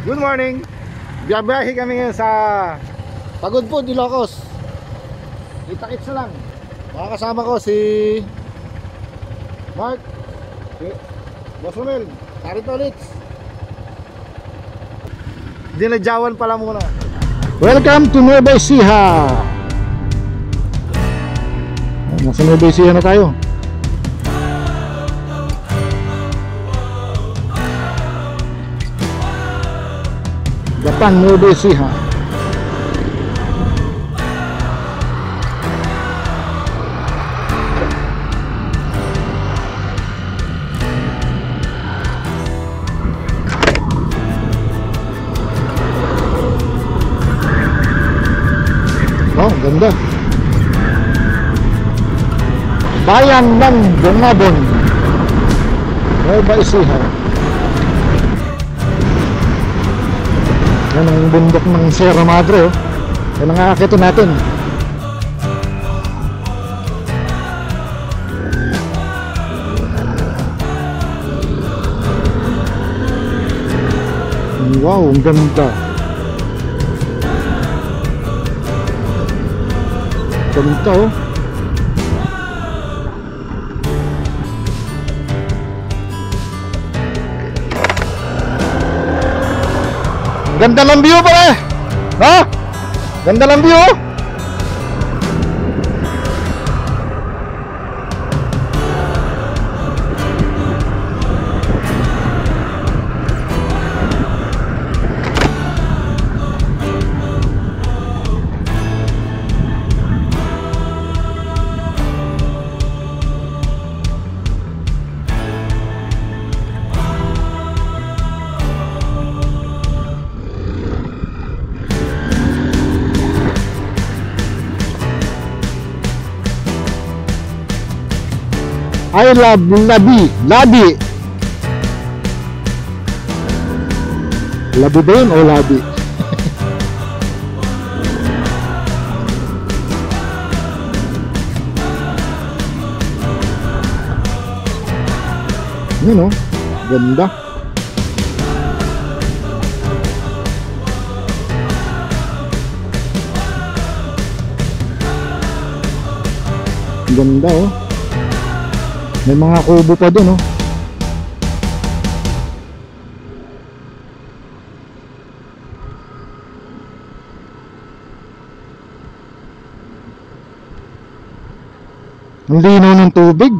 Good morning. Biyahe kami ngayon sa Pagudpud, Ilocos. Kita-kits na lang. Makakasama ko si Mark, si Boss Romel, narito ulit. Dinadyawan pala muna. Welcome to Nueva Ecija. Nasa Nueva Ecija na tayo. Datang Nueva Ecija. Oh, ganda. Bayan ng Bungabon, Nueva Ecija. Yan ang bundok ng Sierra Madre, oh. Yan ang aakitin natin. Wow, ang ganda. Ganda, oh. Ganda ng view pare. Ha? Ganda ng view. I love Labi. Labi. Labi ba yun o Labi? Yun o. Ganda. Ganda o. May mga kubo pa din, oh. Ang linaw ng tubig.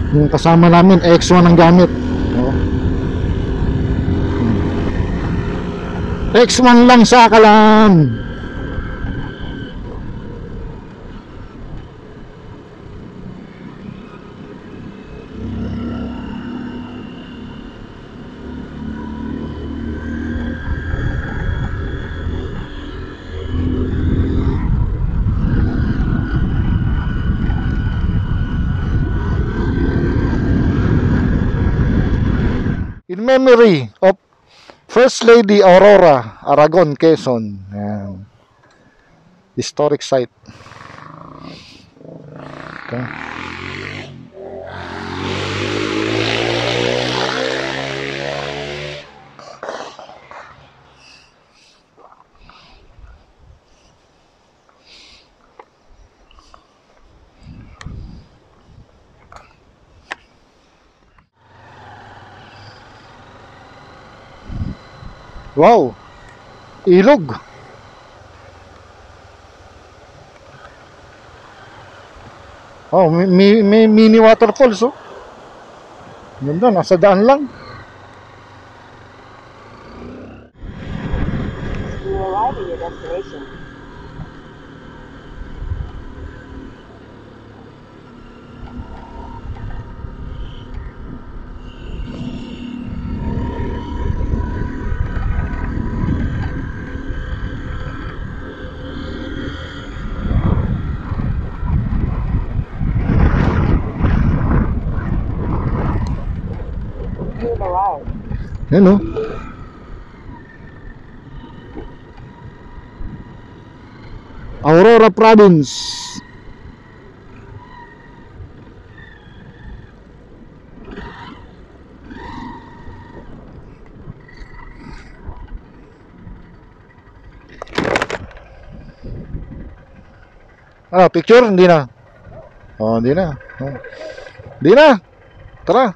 Yung kasama namin X1 ang gamit. Oh. X1 lang sa kalan. In memory of First Lady Aurora Aragon, Quezon. Ayan. Historic site. Okay. Wow, ilog. Oh, may mini waterfalls, oh. Ganda, nasa daan lang. You arrive at your destination. Yan o. Aurora Province. Ano, picture? Hindi na. Oh, hindi na. Oh. Hindi na. Tara.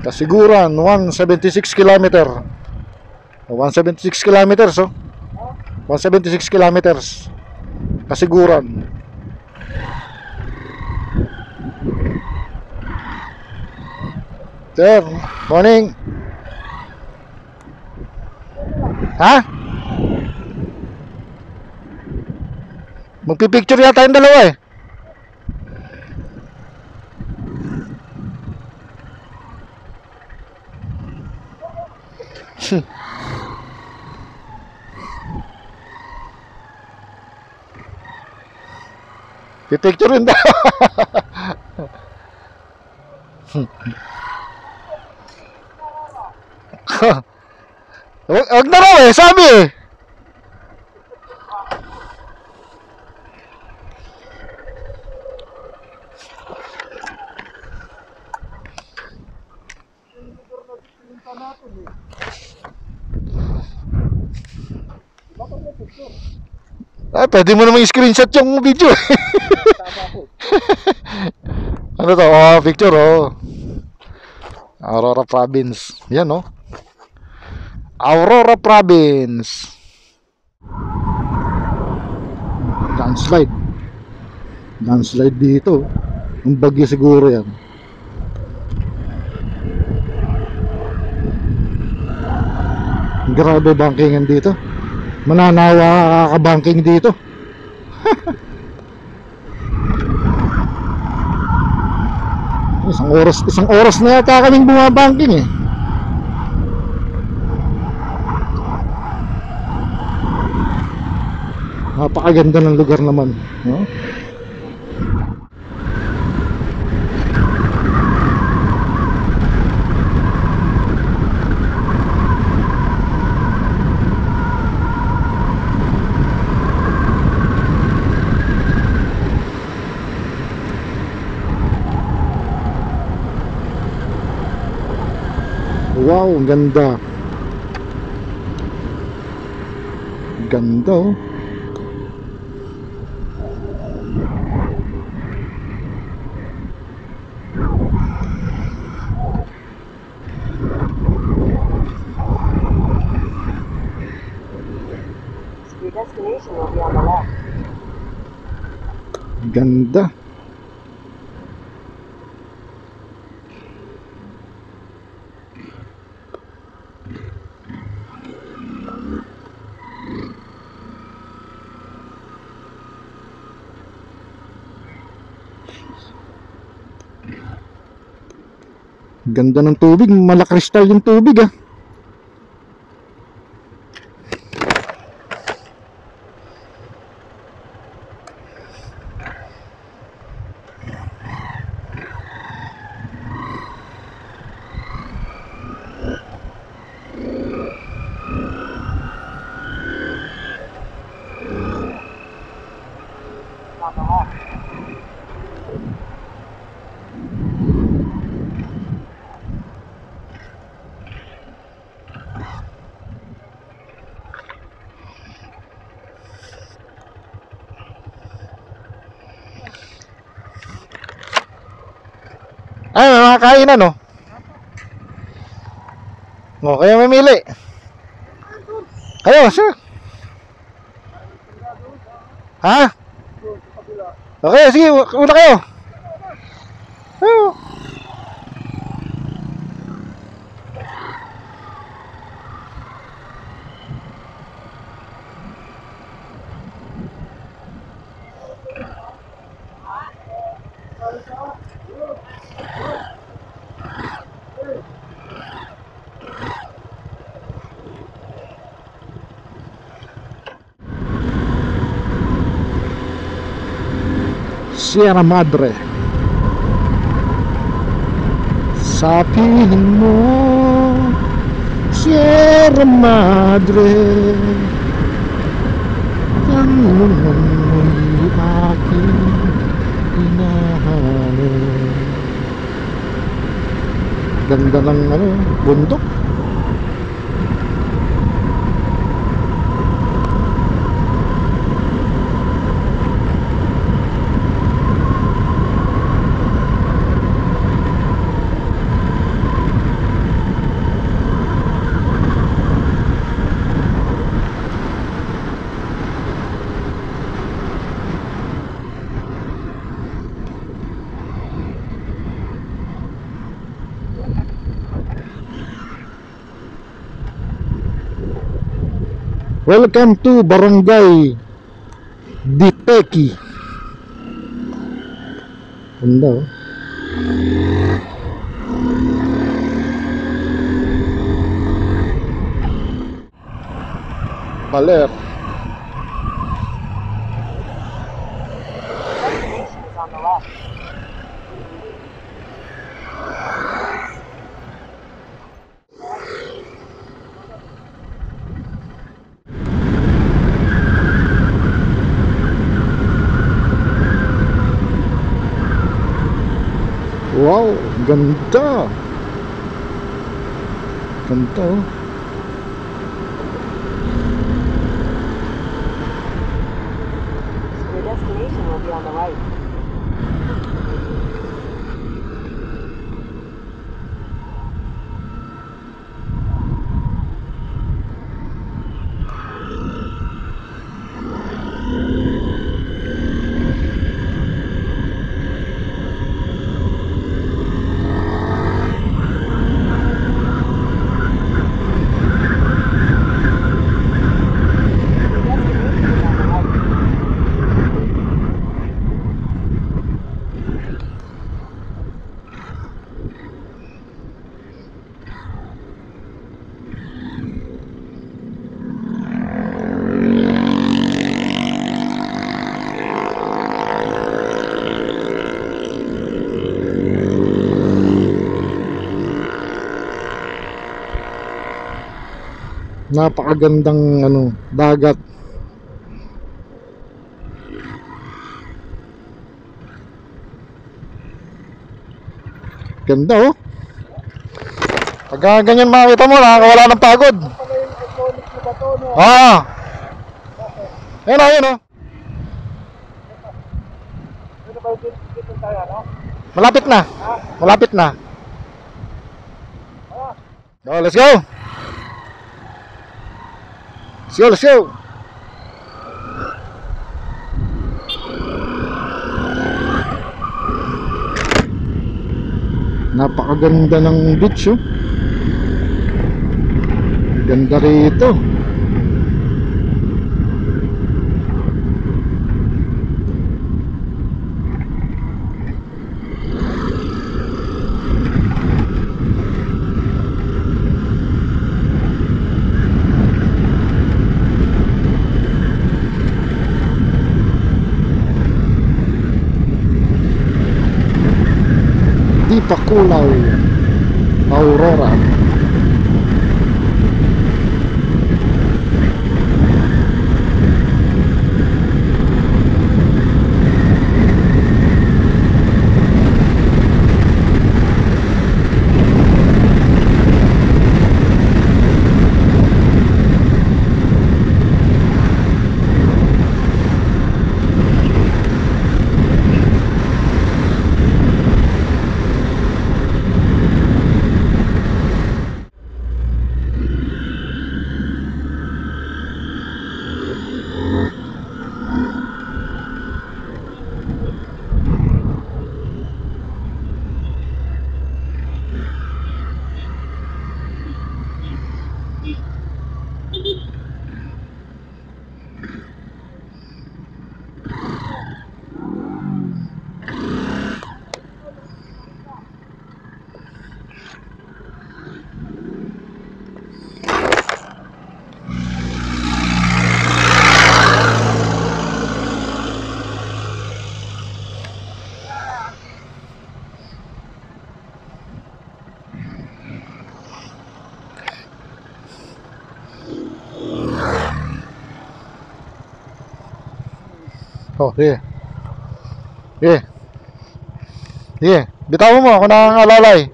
Kasiguran, 176 kilometer. 176 kilometers, oh. 176 kilometers. Kasiguran. Sir, morning. Ha? Magpipicture yata yung dalawa eh. Pipicture rin daw. Wag na raw eh, sabi eh. Ah, pwede mo namang i-screenshot yung video. Ano to? Oh, picture oh. Aurora Province. Yan oh. Aurora Province. Landslide. Landslide dito. Yung bagyo siguro yan. Grabe bankingan dito. Mananawa ka banking dito. Isang oras na yata kaming bumabanking eh. Napakaganda ng lugar naman, no? Wow, ang ganda. Ganda oh. Your destination will be on the left. Ganda. Ganda ng tubig, malakristal yung tubig ah. On the left. Ay, may mga kainan no. O, kayo mamili. Kayo, sir. Ha? Okay, sige, una kayo. Oh. Sierra Madre. Sabihin mo, Sierra Madre, tanong mo'y aking hinahanap. Ganda ng bundok. Welcome to Barangay Diteki. Ganda oh. Baler. Destination is on the left. Wow, ganda. Ganda oh. Your destination will be on the right. Your destination is on the right. Napakagandang dagat. Ganda oh. Pagka ganyan makita mo, nakakawala ng pagod. Ah. Ayun oh, ayun oh. Malapit na. Malapit na. Oh, let's go. Let's go, let's go. Napakaganda ng beach oh. Ganda rito. Di Pakulaw Aurora. Oh, sige. Sige. Sige. Bitawan mo, ako nangangalalay.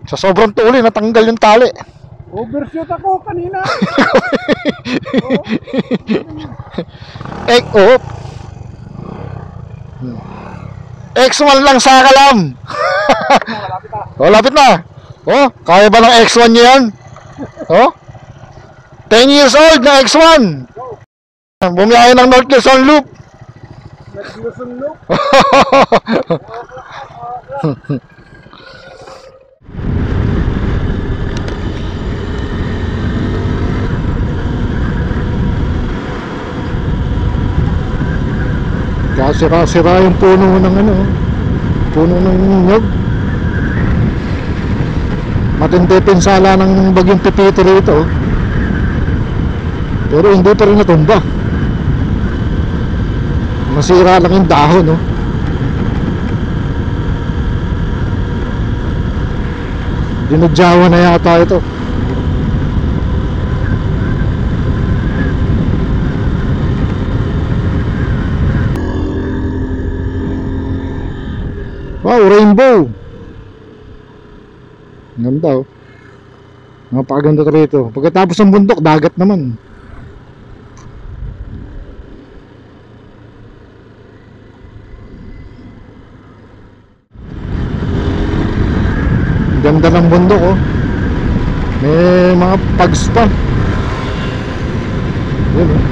Sa sobrang tuloy, natanggal yung tali. Overshoot ako kanina. Oh. X1 lang sa kalam. Oh, lapit na. Oh, kaya ba ng X1 niya yan? Oh, 10 years old na X1. Bumiyahe ng North Luzon Loop. Nag-Luzon Loop. Sira yung puno ng ano, puno ng nyog. Matindi pinsala ng bagyong Pipito rito. Pero hindi pa rin natumba. Masira lang yung dahon, no? Dinadyawa na yata ito. Wow, rainbow. Ganda, oh. Napakaganda rito. Pagkatapos ng bundok, dagat naman. Ganda ng bundok, oh. May mga pags pa. Yun, oh.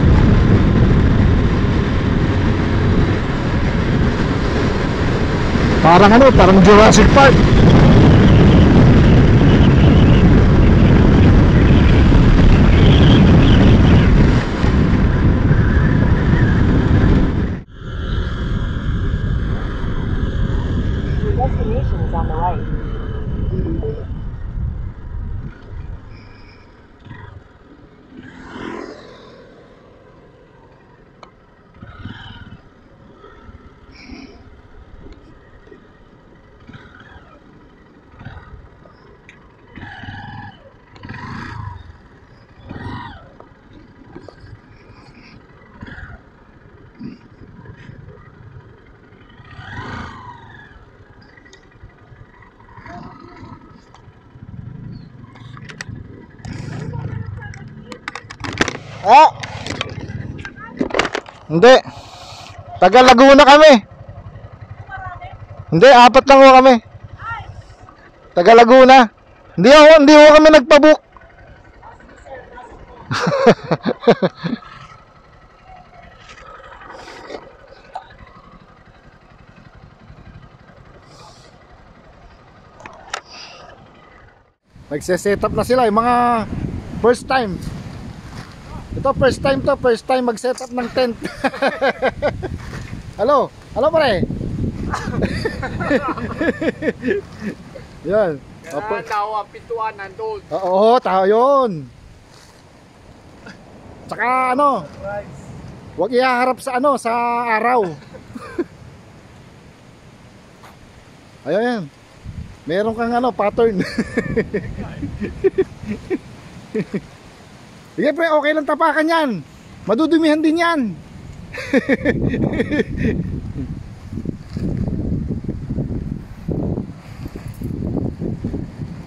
Parang ano, parang Jurassic Park. Your destination is on the right. Ah! Hindi. Taga Laguna kami. Hindi, 4 lang ho kami. Taga Laguna. Hindi ho kami nagpabook. Nagse-set up na sila yung mga first time. Ito first time mag-set up ng tent. Hello pare. Yan. Tawa, pintuan, nandun. Oo, tao yun. Tsaka ano, huwag ihaharap sa ano, sa araw. Ayun yan. Meron kang ano, pattern. Sige pre, okay lang tapakan yan. Madudumihan din yan.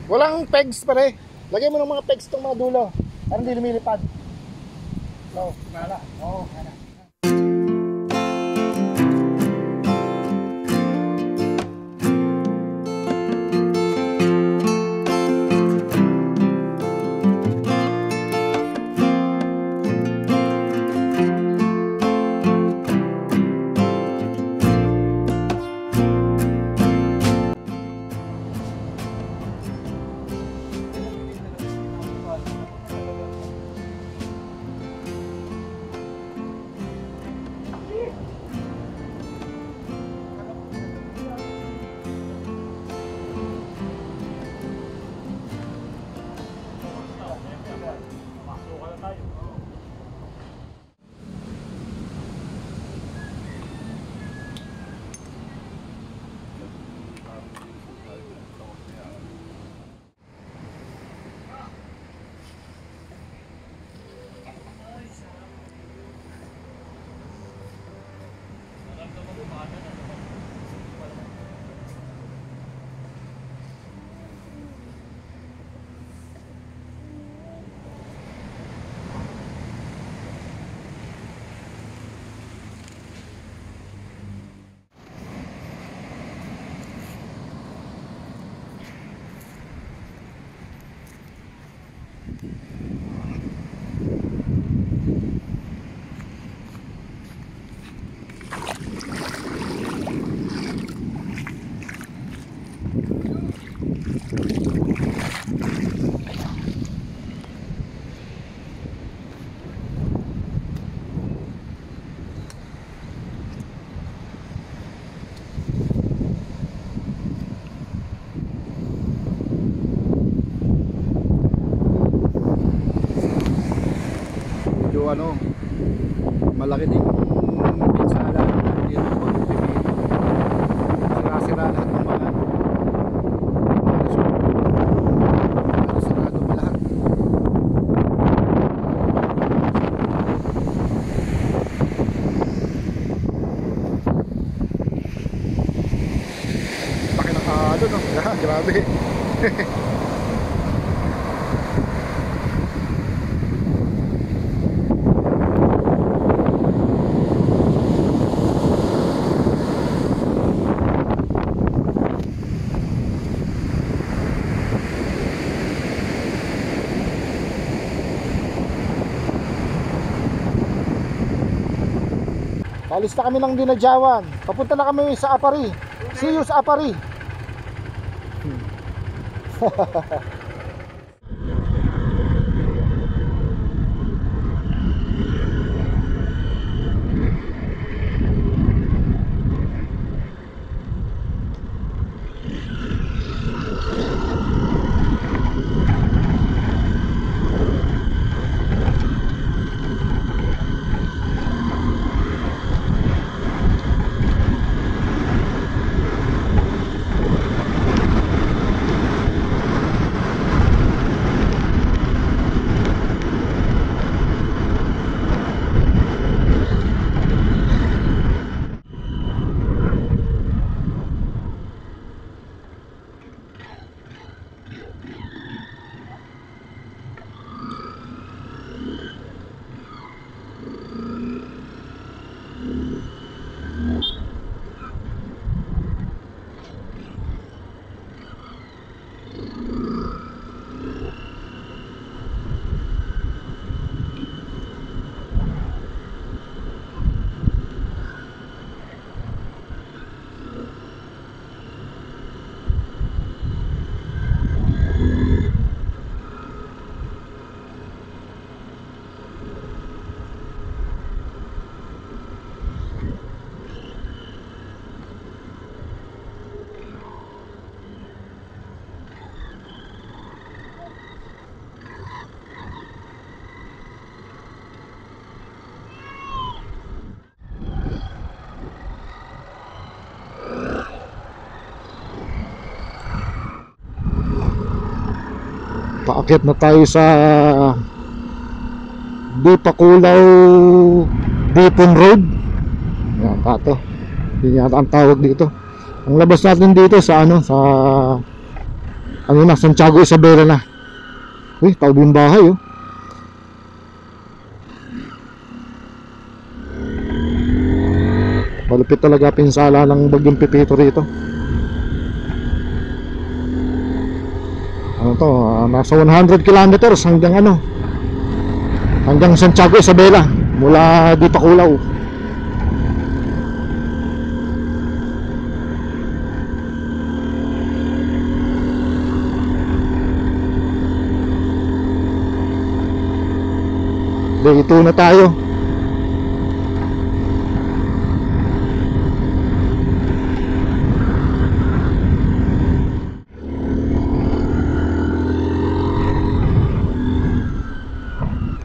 Walang pegs pare. Lagay mo ng mga pegs itong mga dulo para hindi lumilipad. No, wala. Oo, wala. Pero ano, malaki din pinsala dito ng pagpipili. Sira-sira lahat ng mga sarado pa lahat. Laki ng halo, no? Grabe. Alis na kami ng Dinadjawan. Papunta na kami sa Apari. See you sa Apari. Paakyat na tayo sa Dipakulaw Dipon Road. Yan, tato. Yun yata ang tawag dito. Ang labas natin dito sa ano, sa ano na, Santiago Isabela na. Uy, tawag yung bahay oh. Malupit talaga pinsala ng Bagyong Pipito rito. Ano to, nasa 100 kilometers hanggang ano, hanggang Santiago Isabela mula Dipakulaw. Day 2 na tayo.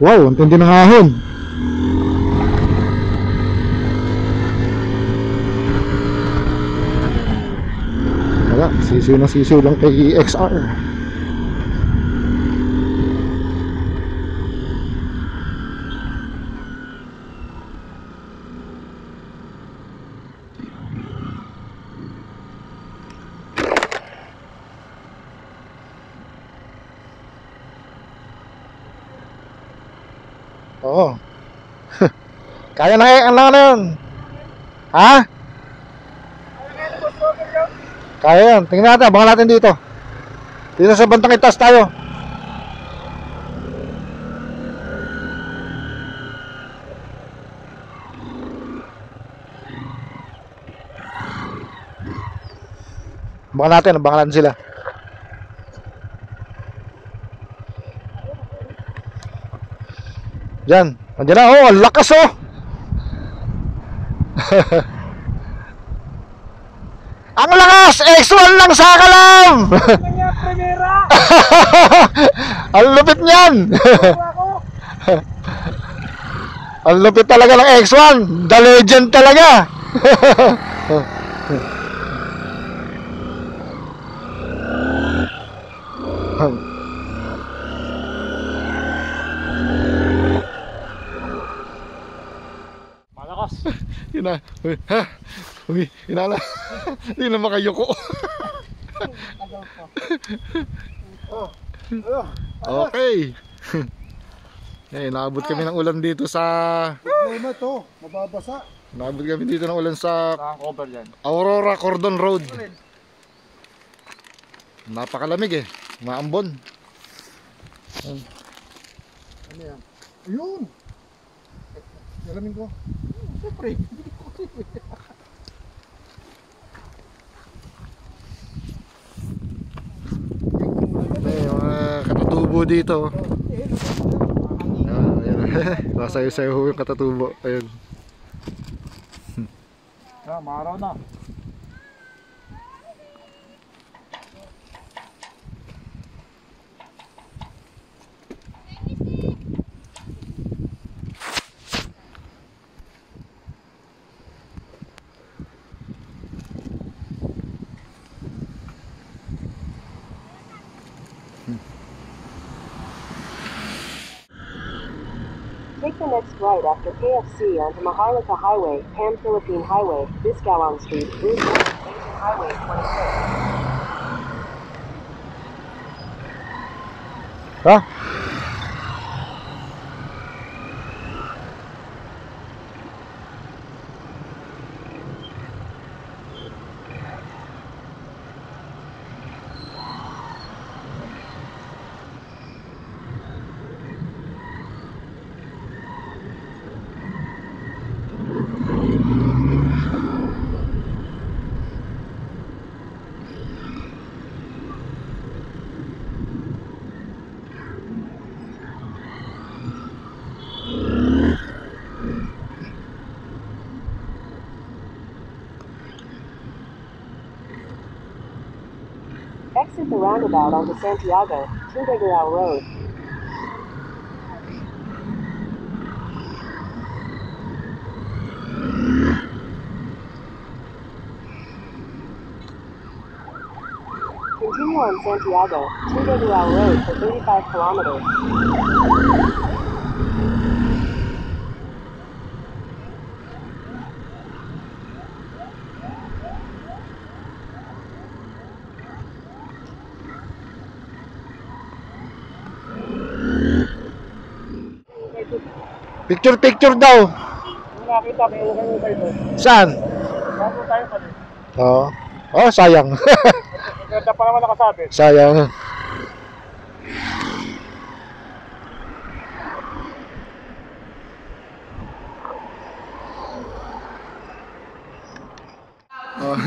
Wow, ang tindi ng ahon. Wala, sisiw na sisiw lang kay XR. Oo. Kaya na ang lang na yun. Ha? Kaya yan. Tingnan natin, abangan natin dito. Dito sa bantang itas tayo. Abangan natin sila. Diyan, nandiyan na, oh, ang lakas oh. Ang lakas, X1 lang sa kalam. Ang lupit niyan. Ang lupit talaga ng X1. The legend talaga. Malakas. Yun na. Uy, ha? Uy, inala. Hindi na makayuko. Okay. Eh, naabot kami ng ulan dito sa... Problema to, mababasa. Naabot kami dito ng ulan sa Saan cover yan? Aurora Cordon Road. Napakalamig eh. Maambon. Ano yan? Ayun! Alamin ko. Siyempre. May mga katatubo dito. Ayan. Masayo-sayo yung katatubo. Ayun. Maraw na. Take the next right after KFC onto Maharlika Highway, Pan-Philippine Highway, Biscawang Street, Route 1, Asian Highway 26. Ha? Exit the roundabout onto Santiago, Tuguegarao Road. Continue on Santiago, Tuguegarao Road for 35 kilometers. Picture daw. Kung nakita, may ukay-ukay doon. Saan? Bago tayo kanina. Oo. Oh, sayang. Ganda pa naman nakasabit. Sayang. Oh.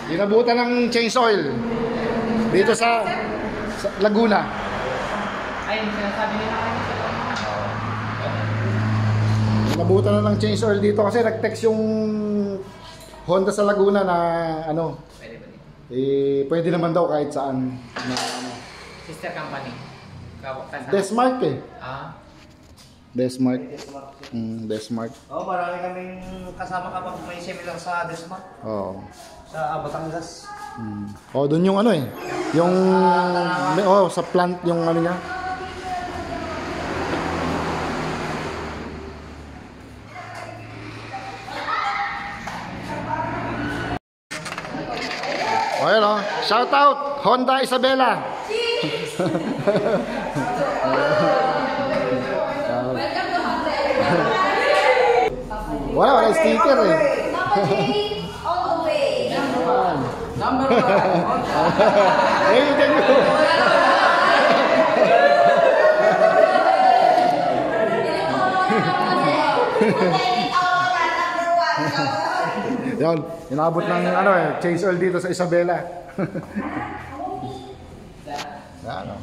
Inabutan ng change oil dito sa Laguna. Ayun, sinasabi nila kayo. Nabutan na ng change oil dito kasi nag-text yung Honda sa Laguna na ano, Pwede ba dito? pwede naman daw kahit saan na ano. Sister company. Kasama. Desmark eh. Ah, Desmark. Desmark. Oo, marami kaming kasama kapag may seminar sa Desma, Oo. sa Batangas. Oh, doon yung ano eh. Yung sa plant yung ano niya. Oh, ayan oh. Shout out Honda Isabela. Wala sticker eh. All the way. number one. Thank you. Yan, inabot ng ano eh, change oil dito sa Isabela. Yan, oh.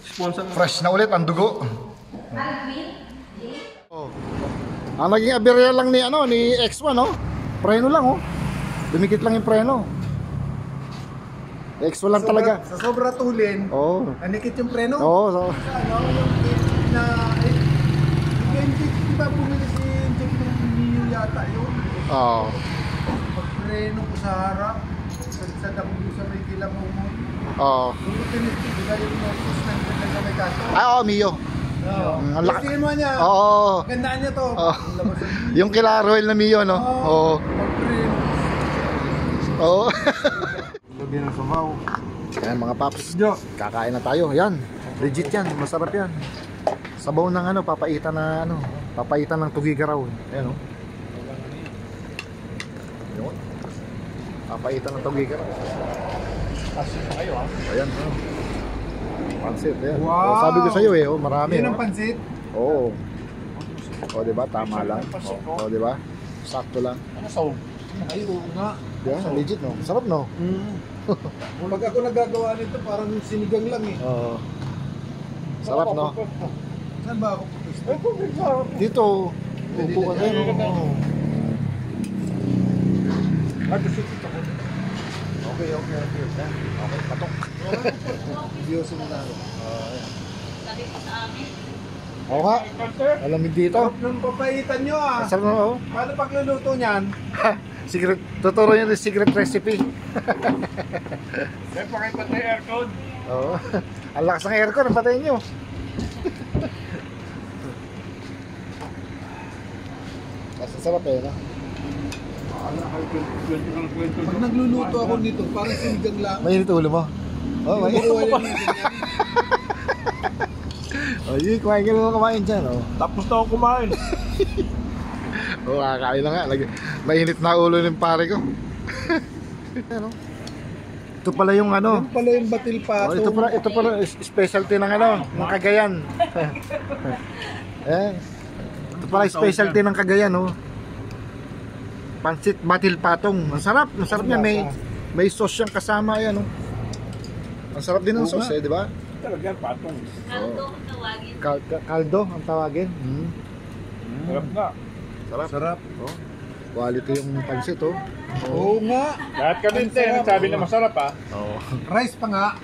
Sponsor. Fresh na ulit ang dugo. Oh. Ang naging aberya lang ni ano ni X1 oh. Preno lang oh. Dumikit lang yung preno. X1 lang talaga. Sa sobra tulin, Oh. nanikit yung preno. Oh, so, Ano, yung na ba bumili si Jeff ng Mio yata yun? Oo. Pagpreno ko sa harap, sa dako sa may kilamong mo. Oo. Kung tinitibigay yung notice ng ganda sa may kaso. Ay, oo, Mio. Oo. Ang laki. Kasi mo niya. Oo. Gandaan niya to. Oo. Ang labas ng Mio. Yung kila Roel na Mio, no? Oo. Pagpreno. Oo. Labi ng sabaw. Ayan mga paps. Jo. Kakain na tayo. Yan. Legit yan. Masarap yan. Sabaw ng ano, papaitan na ano, papaitan ng tugigaraw. Ayan oh. Yun. Papaitan ng tugigaraw. Pasit pa kayo ha. Ayan oh. Pansit, ayan. Wow. Oh, sabi ko sa iyo eh, oh, marami. Yan ang Oh. pansit. Oo. Oh, di ba? Tama lang. Oh, di ba? Sakto lang. Ano sa Ay, oo nga. Yan, legit no. Sarap no. Pag ako nagagawa nito, parang sinigang lang eh. Oo. Sarap no. Saan ba ako pupusto? Dito. Upo ka tayo. Oh. Okay. Okay, patok. Seryoso mo na ako. Oo nga. Alamig dito. Sarap ng papaitan nyo ah. Sarap na oh. Paano pagluluto niyan? Secret, tuturo yun yung secret recipe. Eh, pakipatay aircon. Oo. Ang lakas ng aircon, ang patayin nyo. Kasi sarap eh, no? Pag nagluluto ako nito, parang sinigang lang. Mainit ulo mo? Oo, mainit. Ay, kumain ka naman kumain dyan, oh. Tapos na ako kumain. Oo, kakain na nga. Mainit na ulo ng pare ko. Ano? Ito pala yung ano. Yan pala yung batil pato. Oh, ito pala specialty ng ano, ng Cagayan. Eh. Ito pala specialty ng Cagayan, oh. Pansit batil patong. Ang sarap niya. May sauce siyang kasama yan, oh. Ang sarap din ng sauce, eh, di ba? Talaga, patong. Kaldo ang tawagin. Kaldo ang tawagin. Sarap nga. Sarap. Oh. Quality yung pansit, oh. Oo nga. Lahat kami din, sabi na masarap ha. Oh. Rice pa nga.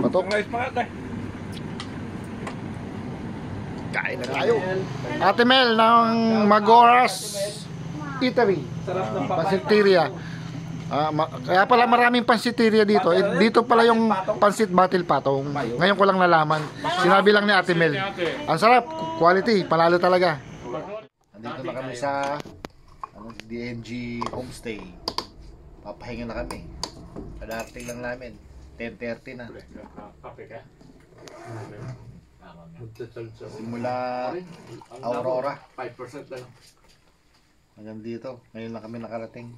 Patok. Ang rice pa nga tayo. Kain na tayo. Ate Mel ng Magoras Eatery. Sarap ng Pansiteria. Kaya pala maraming pansiteria dito. Dito pala yung pansit batil patong. Ngayon ko lang nalaman. Sinabi lang ni Ate Mel. Ang sarap, quality, panalo talaga. Nandito na kami sa DNG Homestay. Papahinga na kami. Kadarating lang namin. 10:30 na. Kape ka? Simula Aurora 5% lang. hanggang dito. Ngayon lang kami nakarating.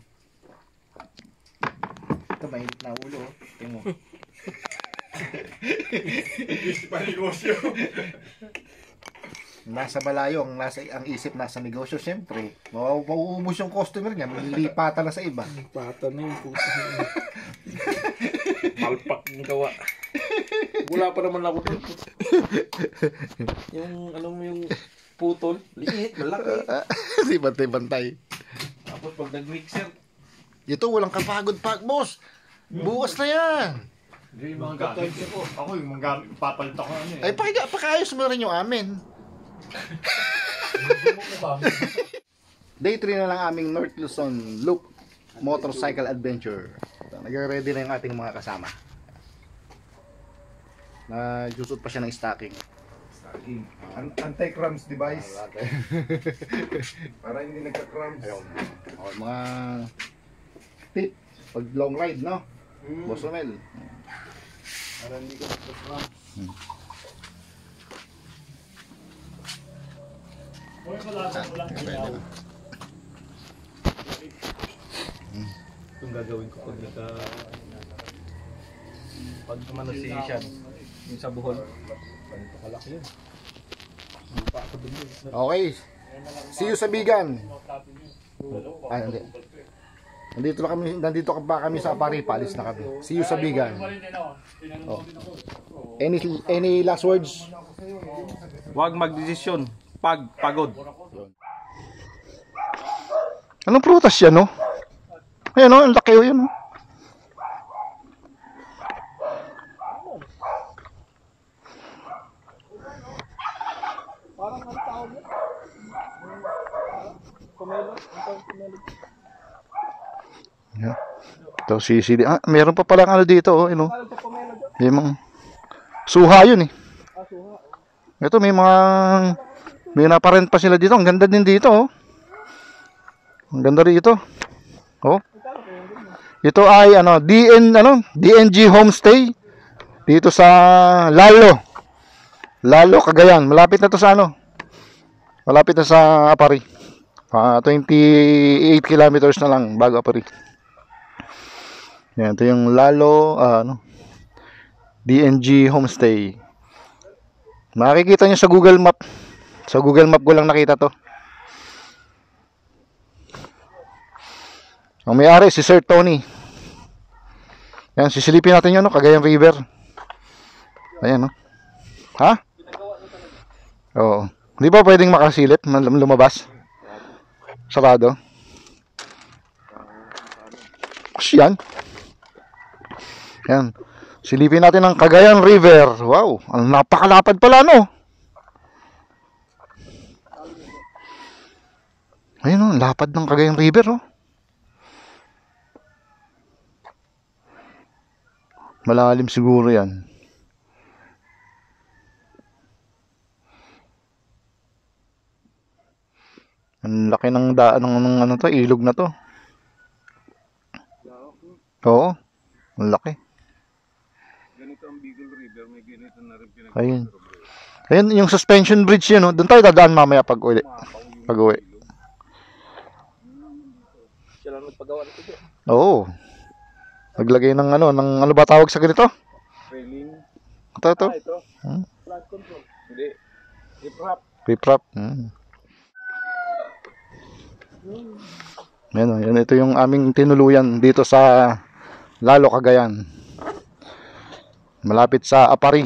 Ito, mainit na ulo. Tingnan mo. negosyo. Nasa malayo, ang isip nasa negosyo, siyempre. Mauubos yung customer niya, lipatan na sa iba. Pata na yung puto. Malpak yung gawa. Wala pa naman ako dito. Yung ano mo yung putol, liit, malaki. Di bantay-bantay. Tapos pag nag-mixer, Ito, walang kapagod pa, boss. Bukas na yan. hindi yung mga gamit ko. Ako yung mga gamit, papalit ako ano eh. Ay, pakiayos mo rin yung amin. Day 3 na lang aming North Luzon Loop Motorcycle Adventure. Nag-ready na yung ating mga kasama. Nagsusot pa siya ng stocking. Anti-cramps device. Para hindi nagka-cramps. Okay, mga tip pag long ride, no? Boss Romel. Para hindi ka nagka-cramps. Itong gagawin ko pag pag manasisyan yung sa buhol. Ganito kalaki yun. Lupa ako dun yun. Okay. See you sa Bigan. Ay, hindi. Nandito pa kami sa Paripa. Alis na kami. See you sa Bigan. Oh. Any last words? Huwag magdesisyon pag pagod. Anong prutas yan, no? Ayan, no? Ang laki yun, no? Parang ano tawag yun? Kumelo? Ang tawag kumelo? Yan. Ito CCD. Ah, meron pa palang ano dito, oh, you know. Parang sa kumelo dyan? May mga suha yun eh. Ah, suha. Ito may naparent pa sila dito. Ang ganda din dito, oh. Ang ganda rito. Oh. Ito ay DNG Homestay dito sa Lalo, Cagayan. Malapit na to sa malapit na sa Apari. 28 kilometers na lang bago Apari. Yan, ito yung Lalo DNG Homestay. Makikita nyo sa Google Map. Sa Google Map ko lang nakita to. Ang may-ari si Sir Tony. Yan, sisilipin natin yun, Cagayan River. Ayan, Ha? Oo. Hindi ba pwedeng makasilip, lumabas? Sarado. Kasi yan. Yan. Silipin natin ang Cagayan River. Wow, ang napakalapad pala, Ayun, lapad ng Cagayan River, Malalim siguro yan. Ang laki ng daan ng ilog na to. Oo. Ang laki. Ganito ang Bicol River, may ganito na rin pinag- Ayun. Ayun, yung suspension bridge yun, Doon tayo dadaan mamaya pag-uwi. Pag-uwi. Sila nagpagawa nito dyan. Oo. Naglagay ng ano ba tawag sa ganito? Railing. Ito. Ito. Hmm? Flood control. Hindi. Rip-rap. Riprap. Yan, ito yung aming tinuluyan dito sa Lalo, Cagayan. Malapit sa Apari.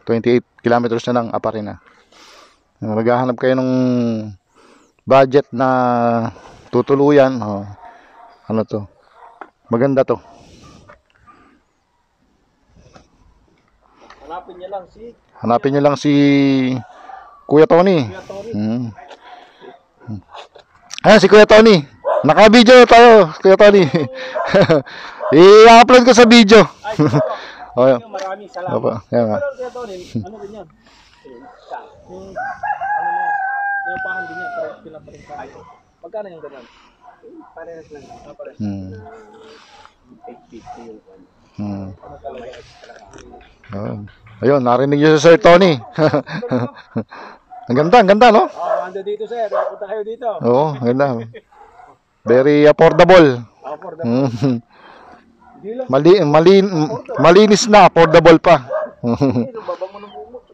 28 kilometers na lang Apari na. Maghahanap kayo ng budget na tutuluyan. Ano to? Maganda to. Hanapin niyo lang si Kuya Tony. Ayan, si Kuya Tony. Naka-video tayo, Kuya Tony. I-upload ko sa video. Oh, Maraming salamat. opo. Yan nga. Kuya Tony, ano din yan? Yung pahan din yan, pero pinaparin sa ayo. Magkano yung ganyan? Parehas lang. Parehas. Ayun, narinig niyo si Sir Tony. Ang ganda, no? Ando dito sir, punta kayo dito. Oo, ang ganda. Very affordable. Malinis na, affordable pa.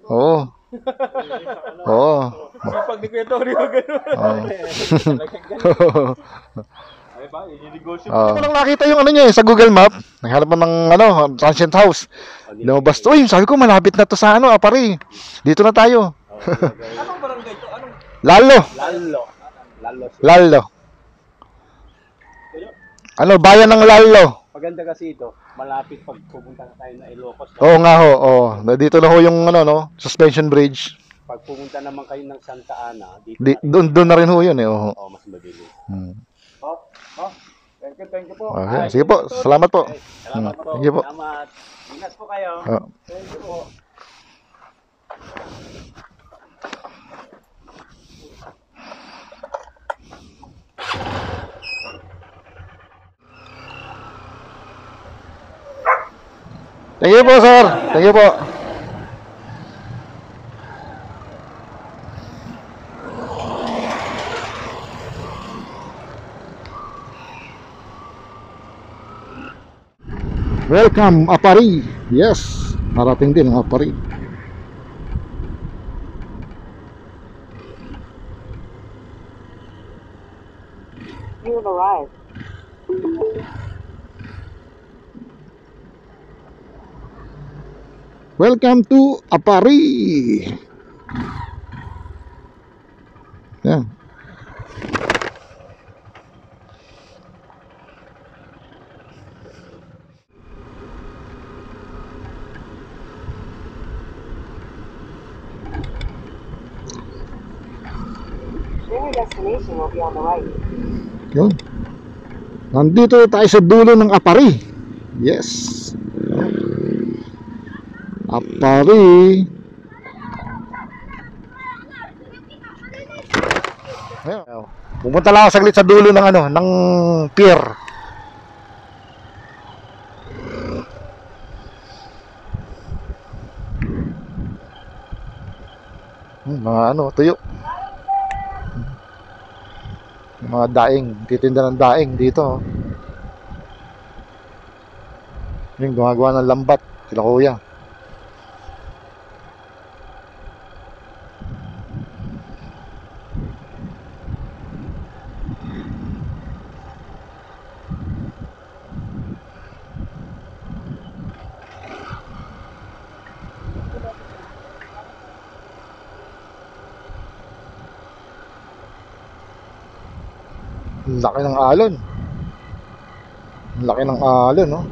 Oo. Pag di Kuya Tony, gano'n. Ay ba, yung negosyo. Ko lang nakita yung niya sa Google Map. Naghanap mo ng transient house. Lumabas to. Uy, sabi ko malapit na to sa Apari. Dito na tayo. Anong barangay to? Anong? Lalo. Bayan ng Lalo. Maganda kasi ito, malapit pag pupunta na tayo na Ilocos. Oo nga ho. Dito na ho yung suspension bridge. Pag pumunta naman kayo ng Santa Ana, dito Doon na rin ho yun mas mabilis. Thank you po. Okay. Sige po, salamat po. Salamat po. Thank you po. Salamat. Ingat po kayo. Thank you po. Thank you po, sir. Thank you po. Welcome, Apari. Yes, narating din ang Apari. You have arrived. Welcome to Apari. Yan. Final destination will be on the right. Yun. Nandito tayo sa dulo ng Apari. Yes. Apari. Ayun. Pumunta lang ako saglit sa dulo ng ano, ng pier. Mga ano, tuyo. Mga daing, titinda ng daing dito. Yung gumagawa ng lambat, sila kuya. Laki ng alon. Laki ng alon, no?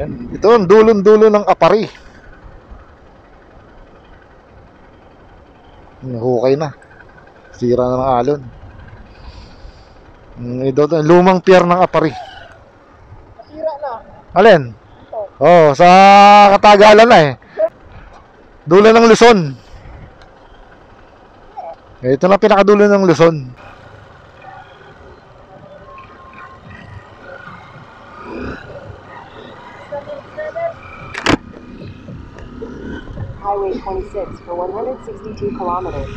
Yan. Ito ang dulon-dulo ng Apari. Hukay na. Sira na ng alon. Ito, lumang pier ng Apari. Nasira na. Alin? Oh, sa Katagalan na eh. Dulo ng Luzon. Ito na pinakadulo ng Luzon. Highway 26 for 162 kilometers.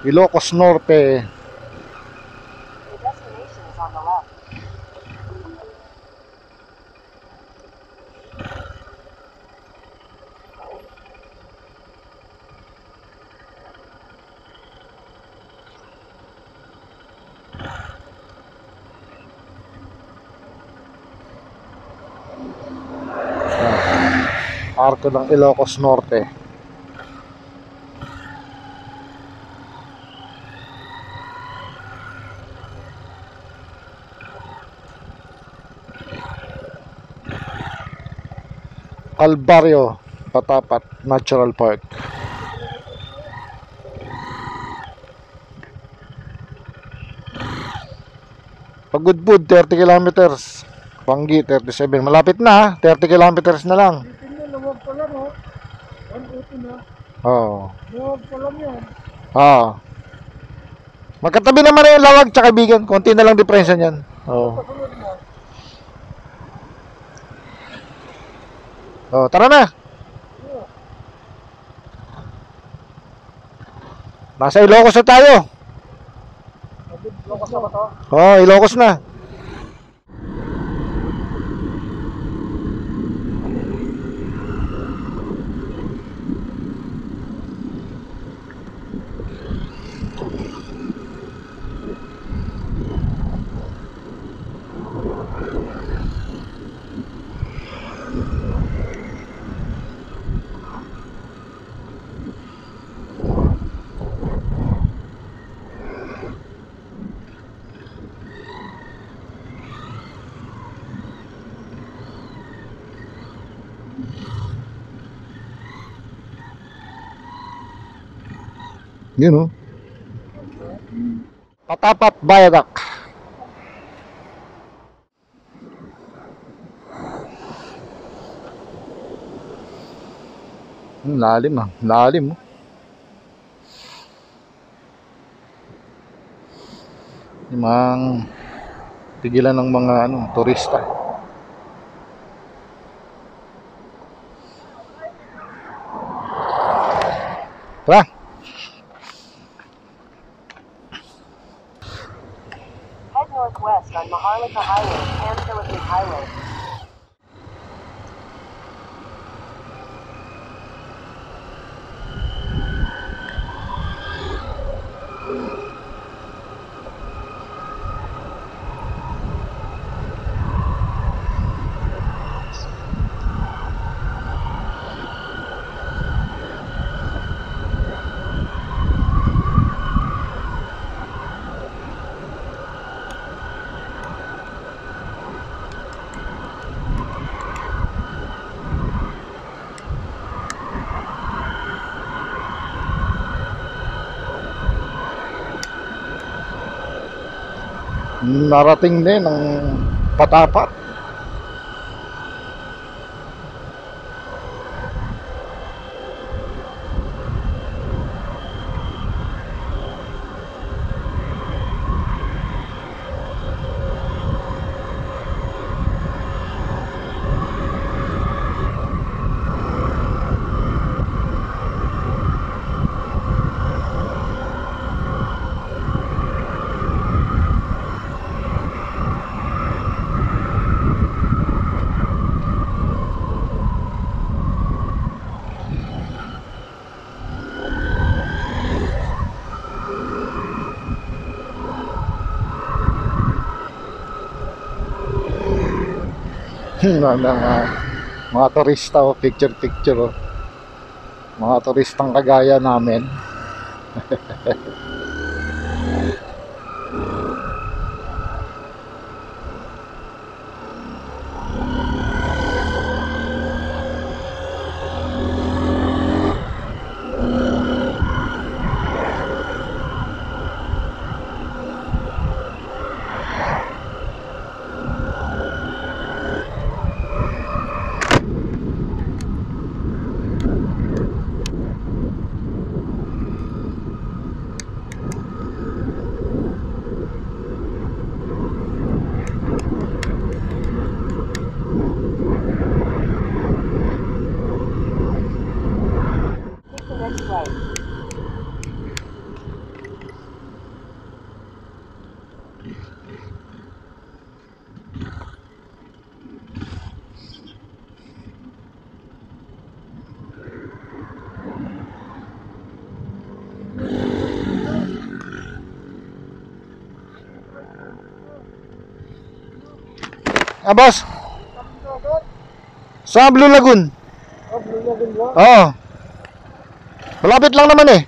Ilocos Norte. The destination is on the left. Arko ng Ilocos Norte. Calvario, Patapat Natural Park. Pagudbud 30 kilometers. Panggi 37. Malapit na, 30 kilometers na lang. Tingnan, luwag pa lang, oh. 180 na. Oo. Luwag pa lang yan. Ah. Magkatabi naman yung Lawag tsaka Bigan. Konti na lang diferensya niyan. Oo. Pasunod mo. Oh, tara na. Nasa Ilocos na tayo. Ilocos na ba to? Oh, Ilocos na. Yun oh. Patapat Viaduct. Lalim ah, lalim oh. Yung tigilan ng mga turista. Tara. Head northwest on Maharlika Highway, Pan Philippine Highway. Narating din ng Patapat. Mga turista oh, picture oh. Mga turistang kagaya namin. Boss. Sa Blue Lagoon. Oh, Blue Lagoon ba? Oo. Malapit lang naman eh.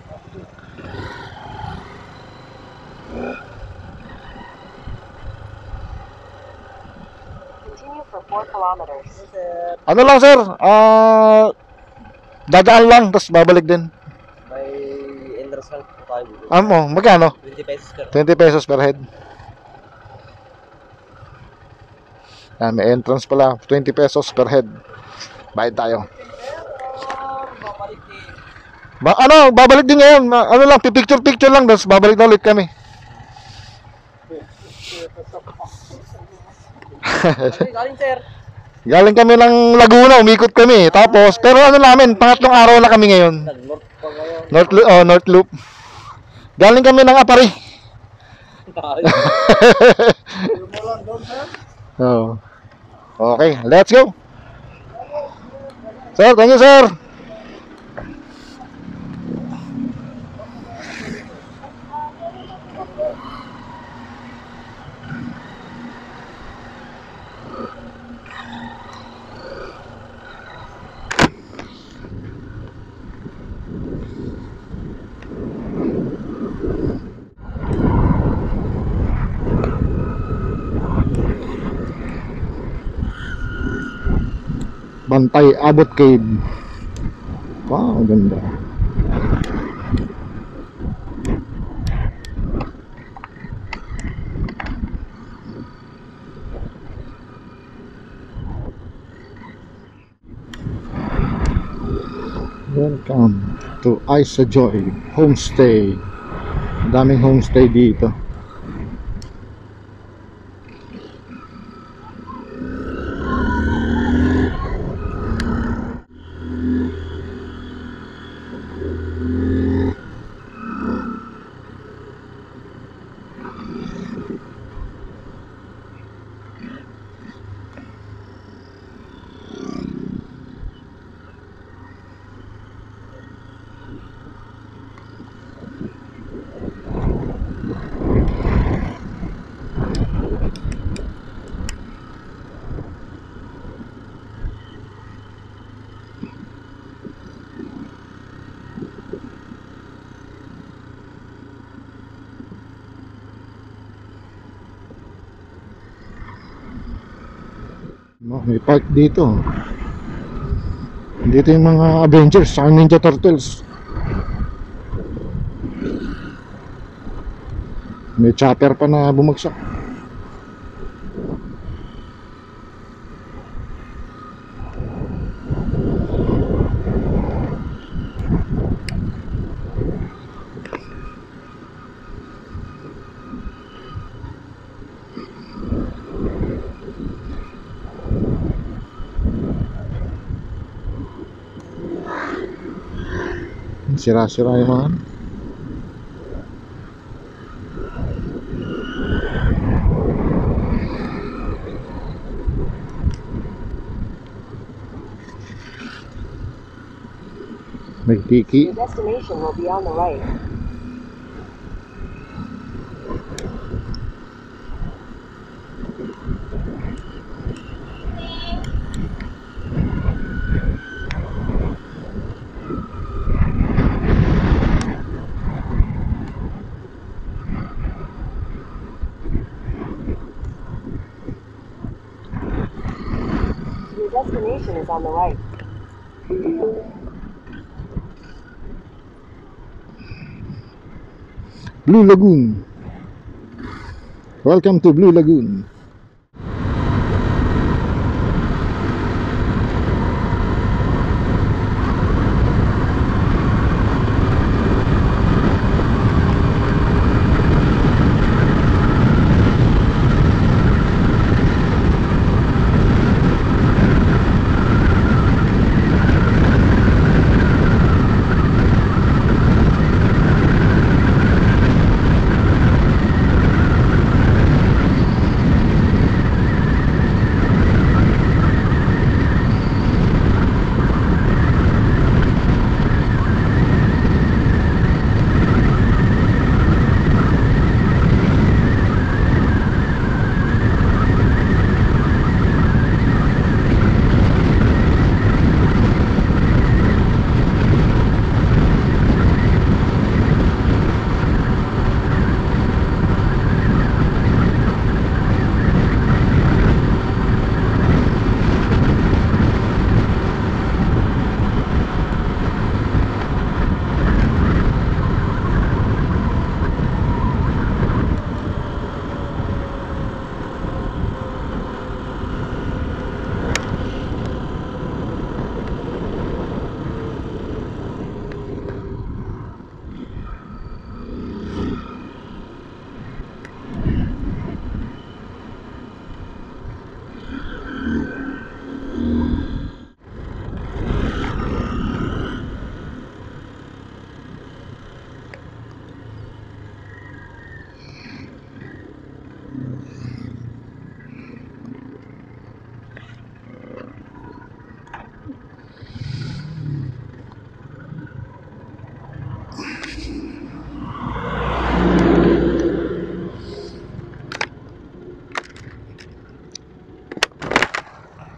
Continue for 4 kilometers. Ano lang sir? Dadaan lang, tapos babalik din. May Endersal po tayo. Magkano? 20 pesos per. 20 pesos per head. Yan, may entrance pala. 20 pesos per head. Bayad tayo. Babalik din ngayon. Ano lang, picture lang. Tapos babalik na ulit kami. Galing sir. Galing kami ng Laguna, umikot kami. Tapos, pero ano namin, pangatlong araw na kami ngayon. North pa ngayon. North Loop. Galing kami ng Apari. Oh. Okay, let's go. Sir, thank you sir. Bantay Abot Cave. Wow, ang ganda. Welcome to Isa Joy Homestay. Daming homestay dito. May park dito. Dito yung mga Avengers sa Ninja Turtles. May chopper pa na bumagsak. Sira-sira yung mga may tiki. Your destination will be on the right. Your destination is on the right. Blue Lagoon. Welcome to Blue Lagoon.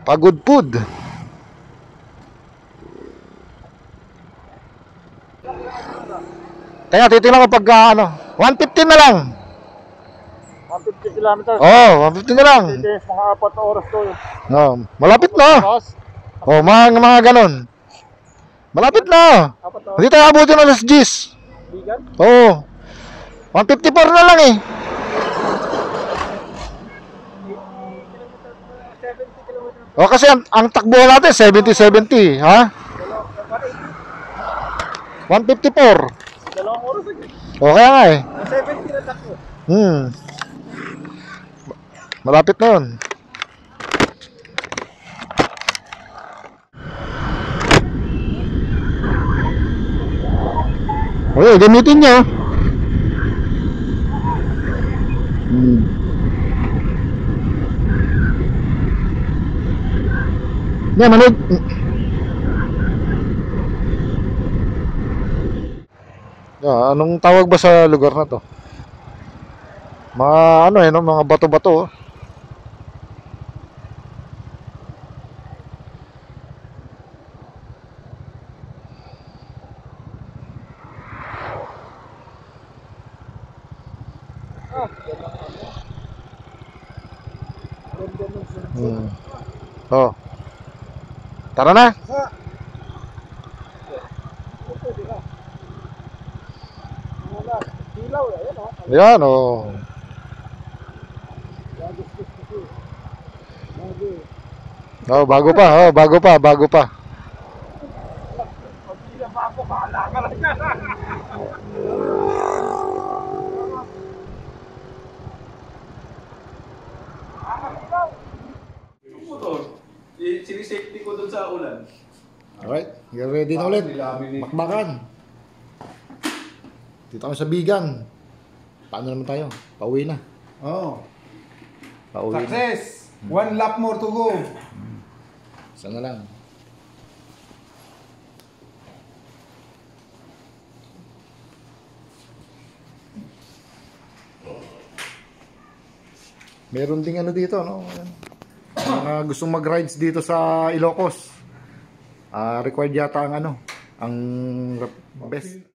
Pagod food. Kaya titingnan ko pagka ano, 150 na lang. 150 kilometers. Oh, 150 na lang. Ito mga 4 oras to. No, malapit na. Oras. Oh, mga ganon. Malapit na. Hindi tayo abutin ng alas 10. Oo. 154 na lang eh. O kasi ang takbuhan natin 70-70, ha? 154. Dalawang oras agad. O kaya nga eh. 70 na takbo. Malapit na yun. Okay, gamitin nyo. Yan, manood. Anong tawag ba sa lugar na to? Mga ano eh, no? Mga bato-bato. Oh. Tara na. Yan oh. Oh, bago pa. Sinisafety ko dun sa ulan. Alright, get ready na ulit. Bakbakan. Dito kami sa Bigan. Paano naman tayo? Pauwi na. Oh, Pauwi na. success! One lap more to go. Isa na lang. Meron ding ano dito, no? Mga gustong mag-rides dito sa Ilocos. Required yata ang ano, ang best